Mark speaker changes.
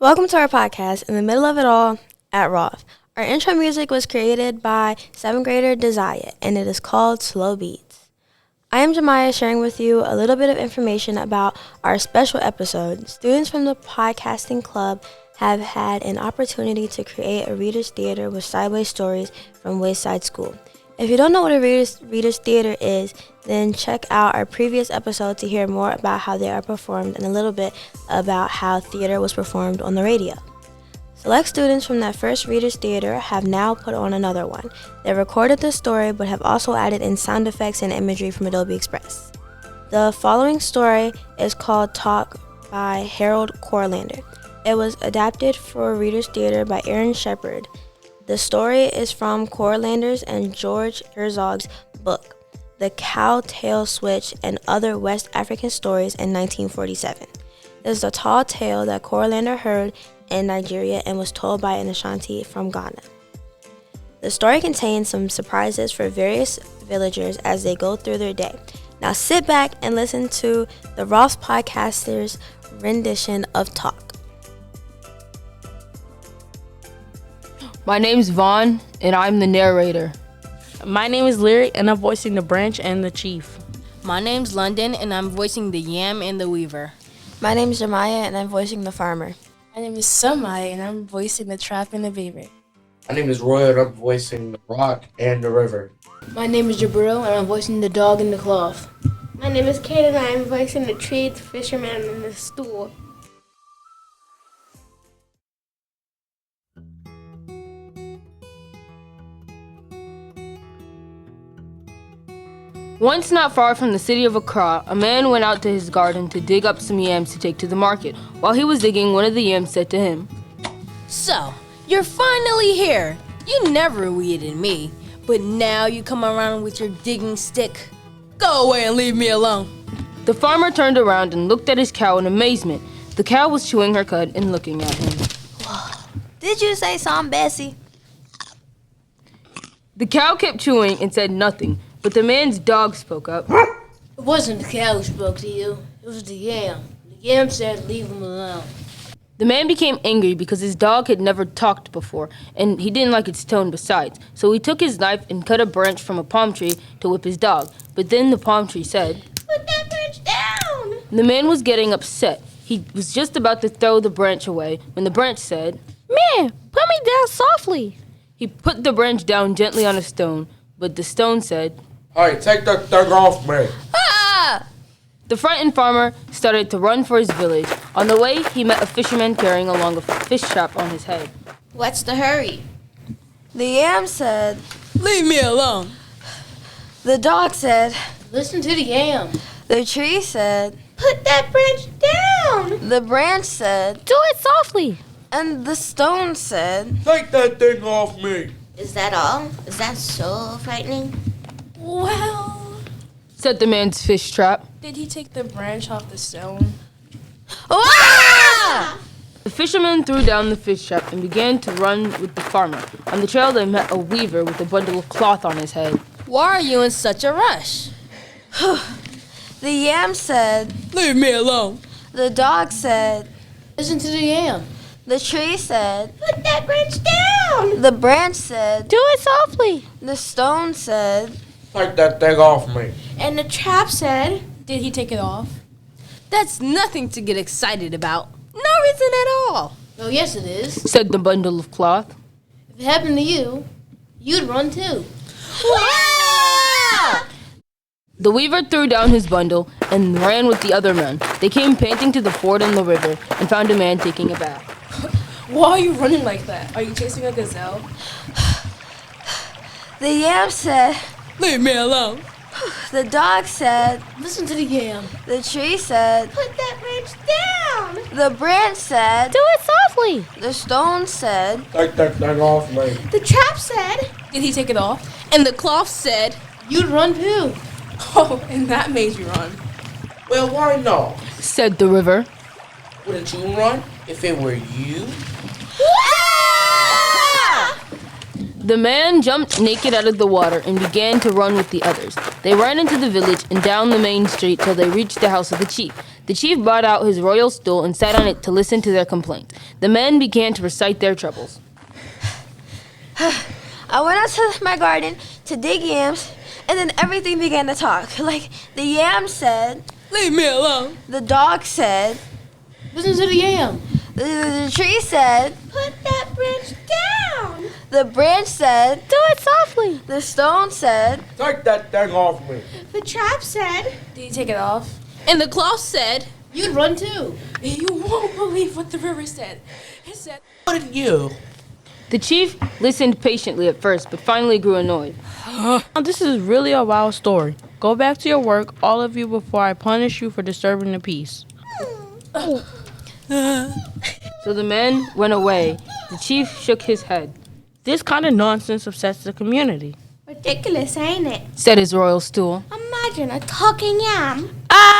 Speaker 1: Welcome to our podcast, In the Middle of It All at Rolfe. Our intro music was created by 7th grader Desire, and it is called Slow Beats. I am Jemiah, sharing with you a little bit of information about our special episode. Students from the podcasting club have had an opportunity to create a Reader's Theater with sideways stories from Wayside School. If you don't know what a Reader's Theater is, then check out our previous episode to hear more about how they are performed and a little bit about how theater was performed on the radio. Select students from that first Reader's Theater have now put on another one. They recorded the story but have also added in sound effects and imagery from Adobe Express. The following story is called Talk by Harold Courlander. It was adapted for Reader's Theater by Aaron Shepard. The story is from Courlander's and George Herzog's book, The Cow Tail Switch and Other West African Stories in 1947. It is a tall tale that Courlander heard in Nigeria and was told by an Ashanti from Ghana. The story contains some surprises for various villagers as they go through their day. Now sit back and listen to the Rolfe Podcasters' rendition of Talk.
Speaker 2: My name's Vaughn, and I'm the narrator.
Speaker 3: My name is Lyric, and I'm voicing the branch and the chief.
Speaker 4: My name's London, and I'm voicing the yam and the weaver.
Speaker 1: My name is Jemiah, and I'm voicing the farmer.
Speaker 5: My name is Samai, and I'm voicing the trap and the beaver.
Speaker 6: My name is Roy, and I'm voicing the rock and the river.
Speaker 5: My name is Jabril, and I'm voicing the dog and the cloth.
Speaker 7: My name is Kate, and I'm voicing the tree, the fisherman, and the stool.
Speaker 2: Once not far from the city of Accra, a man went out to his garden to dig up some yams to take to the market. While he was digging, one of the yams said to him,
Speaker 4: So, you're finally here. You never weeded me, but now you come around with your digging stick. Go away and leave me alone.
Speaker 2: The farmer turned around and looked at his cow in amazement. The cow was chewing her cud and looking at him.
Speaker 1: Did you say something, Bessie?
Speaker 2: The cow kept chewing and said nothing, but the man's dog spoke up.
Speaker 5: It wasn't the cow who spoke to you. It was the yam. The yam said, leave him alone.
Speaker 2: The man became angry because his dog had never talked before, and he didn't like its tone besides. So he took his knife and cut a branch from a palm tree to whip his dog. But then the palm tree said,
Speaker 7: Put that branch down!
Speaker 2: The man was getting upset. He was just about to throw the branch away when the branch said,
Speaker 5: Man, put me down softly.
Speaker 2: He put the branch down gently on a stone, but the stone said,
Speaker 6: Hey, take that thing off me.
Speaker 2: Ah! The frightened farmer started to run for his village. On the way, he met a fisherman carrying along a fish trap on his head.
Speaker 7: What's the hurry?
Speaker 1: The yam said.
Speaker 4: Leave me alone.
Speaker 1: The dog said.
Speaker 5: Listen to the yam.
Speaker 1: The tree said.
Speaker 7: Put that branch down!
Speaker 1: The branch said.
Speaker 5: Do it softly.
Speaker 1: And the stone said.
Speaker 6: Take that thing off me.
Speaker 7: Is that all? Is that so frightening?
Speaker 5: Well,
Speaker 2: Said the man's fish trap.
Speaker 5: did he take the branch off the stone?
Speaker 1: Ah!
Speaker 2: The fisherman threw down the fish trap and began to run with the farmer. On the trail, they met a weaver with a bundle of cloth on his head.
Speaker 4: Why are you in such a rush?
Speaker 1: The yam said.
Speaker 4: Leave me alone.
Speaker 1: The dog said.
Speaker 5: Listen to the yam.
Speaker 1: The tree said.
Speaker 7: Put that branch down!
Speaker 1: The branch said.
Speaker 5: Do it softly.
Speaker 1: The stone said.
Speaker 6: Take that thing off me.
Speaker 7: And the trap said,
Speaker 5: Did he take it off?
Speaker 4: That's nothing to get excited about. No reason at all.
Speaker 5: Oh, yes, it is.
Speaker 2: Said the bundle of cloth.
Speaker 5: If it happened to you, you'd run too.
Speaker 2: The weaver threw down his bundle and ran with the other men. They came panting to the ford on the river and found a man taking a bath.
Speaker 5: Why are you running like that? Are you chasing a gazelle?
Speaker 1: The yam said.
Speaker 4: Leave me alone.
Speaker 1: The dog said.
Speaker 5: Listen to the yam.
Speaker 1: The tree said.
Speaker 7: Put that branch down!
Speaker 1: The branch said.
Speaker 5: Do it softly.
Speaker 1: The stone said.
Speaker 6: Take that thing off me.
Speaker 7: The trap said,
Speaker 5: Did he take it off?
Speaker 4: And the cloth said,
Speaker 5: You'd run too. Oh, and that made you run.
Speaker 6: Well, why not?
Speaker 2: Said the river.
Speaker 6: Wouldn't you run if it were you?
Speaker 2: The man jumped naked out of the water and began to run with the others. They ran into the village and down the main street till they reached the house of the chief. The chief brought out his royal stool and sat on it to listen to their complaints. The men began to recite their troubles.
Speaker 1: I went out to my garden to dig yams, and then everything began to talk. Like, the yam said,
Speaker 4: Leave me alone.
Speaker 1: the dog said,
Speaker 5: Listen to the yam.
Speaker 1: the tree said,
Speaker 7: Put that branch down.
Speaker 1: the branch said,
Speaker 7: Do it softly.
Speaker 1: the stone said,
Speaker 6: Take that thing off me.
Speaker 7: The trap said,
Speaker 5: Did you take it off?
Speaker 4: And the cloth said,
Speaker 5: You'd run too.
Speaker 4: You won't believe what the river said. It said,
Speaker 6: What did you?
Speaker 2: The chief listened patiently at first, but finally grew annoyed.
Speaker 3: This is really a wild story. Go back to your work, all of you, before I punish you for disturbing the peace.
Speaker 2: So the men went away. The chief shook his head,
Speaker 3: This kind of nonsense upsets the community.
Speaker 7: ridiculous, ain't it?
Speaker 2: said his royal stool.
Speaker 7: Imagine a talking yam.
Speaker 3: Ah!